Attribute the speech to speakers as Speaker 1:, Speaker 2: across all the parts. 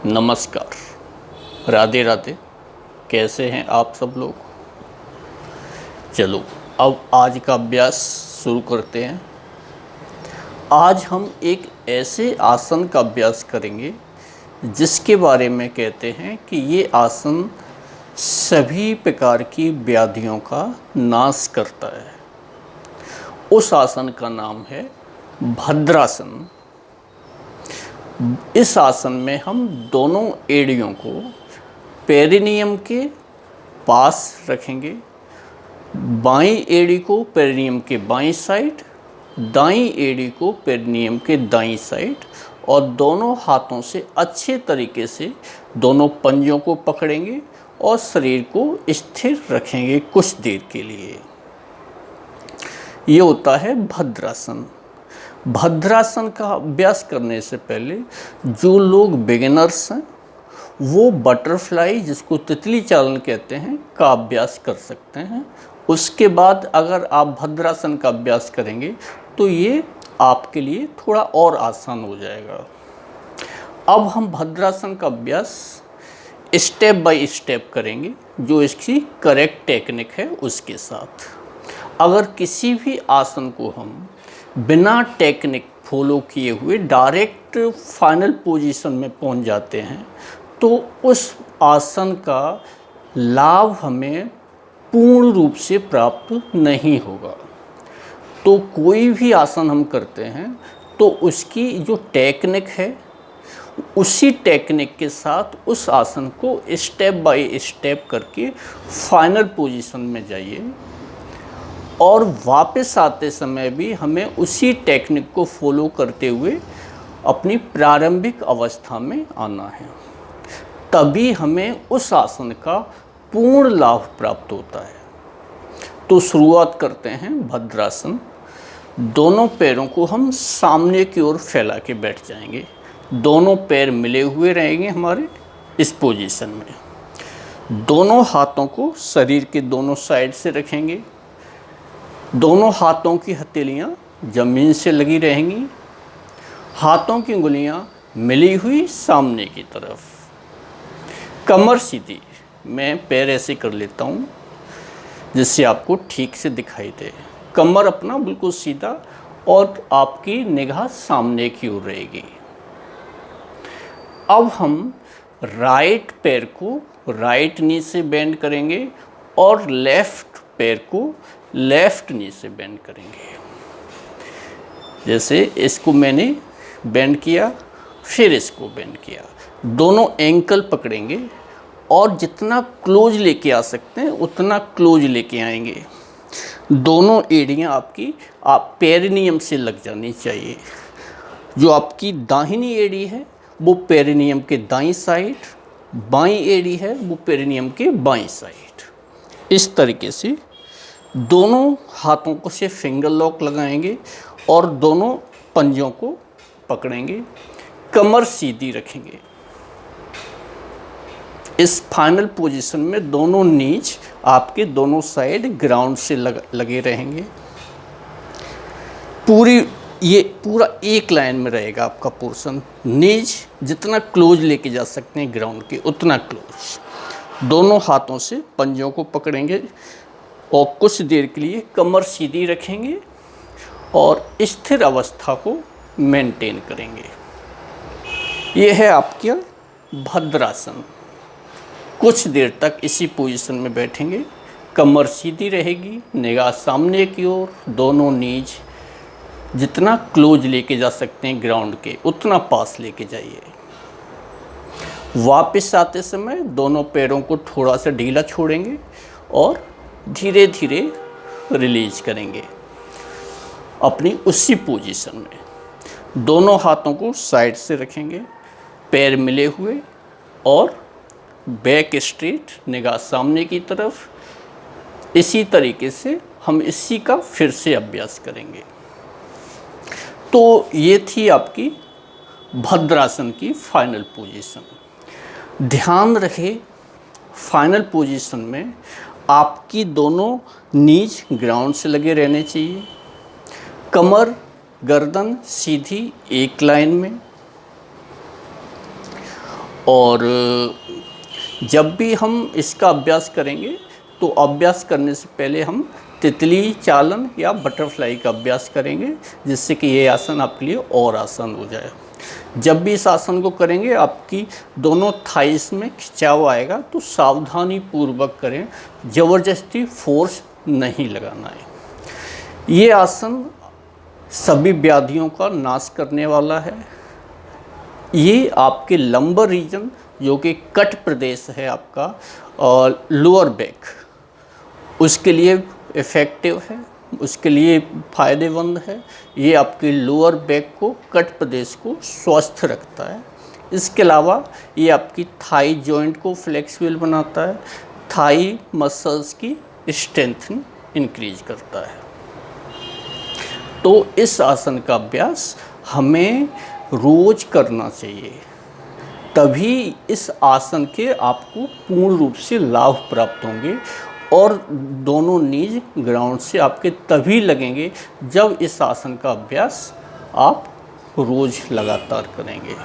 Speaker 1: नमस्कार, राधे राधे। कैसे हैं आप सब लोग? चलो अब आज का अभ्यास शुरू करते हैं। आज हम एक ऐसे आसन का अभ्यास करेंगे जिसके बारे में कहते हैं कि ये आसन सभी प्रकार की व्याधियों का नाश करता है। उस आसन का नाम है भद्रासन। इस आसन में हम दोनों एड़ियों को पेरिनियम के पास रखेंगे। बाईं एड़ी को पेरिनियम के बाईं साइड, दाईं एड़ी को पेरिनियम के दाईं साइड, और दोनों हाथों से अच्छे तरीके से दोनों पंजों को पकड़ेंगे और शरीर को स्थिर रखेंगे कुछ देर के लिए। ये होता है भद्रासन। भद्रासन का अभ्यास करने से पहले जो लोग बिगिनर्स हैं वो बटरफ्लाई, जिसको तितली चालन कहते हैं, का अभ्यास कर सकते हैं। उसके बाद अगर आप भद्रासन का अभ्यास करेंगे तो ये आपके लिए थोड़ा और आसान हो जाएगा। अब हम भद्रासन का अभ्यास स्टेप बाय स्टेप करेंगे, जो इसकी करेक्ट टेक्निक है उसके साथ। अगर किसी भी आसन को हम बिना टेक्निक फॉलो किए हुए डायरेक्ट फाइनल पोजीशन में पहुंच जाते हैं तो उस आसन का लाभ हमें पूर्ण रूप से प्राप्त नहीं होगा। तो कोई भी आसन हम करते हैं तो उसकी जो टेक्निक है उसी टेक्निक के साथ उस आसन को स्टेप बाय स्टेप करके फाइनल पोजीशन में जाइए, और वापस आते समय भी हमें उसी टेक्निक को फॉलो करते हुए अपनी प्रारंभिक अवस्था में आना है। तभी हमें उस आसन का पूर्ण लाभ प्राप्त होता है। तो शुरुआत करते हैं भद्रासन। दोनों पैरों को हम सामने की ओर फैला के बैठ जाएंगे। दोनों पैर मिले हुए रहेंगे हमारे इस पोजीशन में। दोनों हाथों को शरीर के दोनों साइड से रखेंगे। दोनों हाथों की हथेलियाँ ज़मीन से लगी रहेंगी। हाथों की उंगलियाँ मिली हुई सामने की तरफ। कमर सीधी। मैं पैर ऐसे कर लेता हूँ जिससे आपको ठीक से दिखाई दे। कमर अपना बिल्कुल सीधा और आपकी निगाह सामने की ओर रहेगी। अब हम राइट पैर को राइट नी से बेंड करेंगे और लेफ़्ट पैर को लेफ़्ट नी से बेंड करेंगे। जैसे इसको मैंने बेंड किया, फिर इसको बेंड किया। दोनों एंकल पकड़ेंगे और जितना क्लोज लेके आ सकते हैं उतना क्लोज लेके आएंगे। दोनों एड़ियाँ आपकी पेरिनियम से लग जानी चाहिए। जो आपकी दाहिनी एड़ी है वो पेरिनियम के दाईं साइड, बाईं एड़ी है वो पेरिनियम के बाईं साइड। इस तरीके से दोनों हाथों को से फिंगर लॉक लगाएंगे और दोनों पंजों को पकड़ेंगे। कमर सीधी रखेंगे। इस फाइनल पोजीशन में दोनों नीज आपके दोनों साइड ग्राउंड से लगे रहेंगे। पूरा एक लाइन में रहेगा आपका पोर्शन। नीज जितना क्लोज लेके जा सकते हैं ग्राउंड के उतना क्लोज। दोनों हाथों से पंजों को पकड़ेंगे और कुछ देर के लिए कमर सीधी रखेंगे और स्थिर अवस्था को मेंटेन करेंगे। यह है आपका भद्रासन। कुछ देर तक इसी पोजीशन में बैठेंगे। कमर सीधी रहेगी, निगाह सामने की ओर, दोनों नीज जितना क्लोज लेके जा सकते हैं ग्राउंड के उतना पास लेके जाइए। वापस आते समय दोनों पैरों को थोड़ा सा ढीला छोड़ेंगे और धीरे धीरे रिलीज करेंगे अपनी उसी पोजीशन में। दोनों हाथों को साइड से रखेंगे, पैर मिले हुए और बैक स्ट्रेट, निगाह सामने की तरफ। इसी तरीके से हम इसी का फिर से अभ्यास करेंगे। तो ये थी आपकी भद्रासन की फाइनल पोजीशन। ध्यान रखें, फाइनल पोजीशन में आपकी दोनों नीज ग्राउंड से लगे रहने चाहिए। कमर गर्दन सीधी एक लाइन में, और जब भी हम इसका अभ्यास करेंगे तो अभ्यास करने से पहले हम तितली चालन या बटरफ्लाई का अभ्यास करेंगे, जिससे कि ये आसन आपके लिए और आसान हो जाए। जब भी इस आसन को करेंगे आपकी दोनों थाइस में खिंचाव आएगा, तो सावधानी पूर्वक करें, ज़बरदस्ती फोर्स नहीं लगाना है। ये आसन सभी व्याधियों का नाश करने वाला है। ये आपके लंबर रीजन, जो कि कट प्रदेश है आपका और लोअर बैक, उसके लिए इफ़ेक्टिव है, उसके लिए फ़ायदेमंद है। ये आपके लोअर बैक को, कट प्रदेश को स्वस्थ रखता है। इसके अलावा ये आपकी थाई जॉइंट को फ्लेक्सिबल बनाता है, थाई मसल्स की स्ट्रेंथ इंक्रीज करता है। तो इस आसन का अभ्यास हमें रोज करना चाहिए, तभी इस आसन के आपको पूर्ण रूप से लाभ प्राप्त होंगे और दोनों नीज ग्राउंड से आपके तभी लगेंगे जब इस आसन का अभ्यास आप रोज लगातार करेंगे।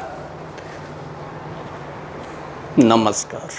Speaker 1: नमस्कार।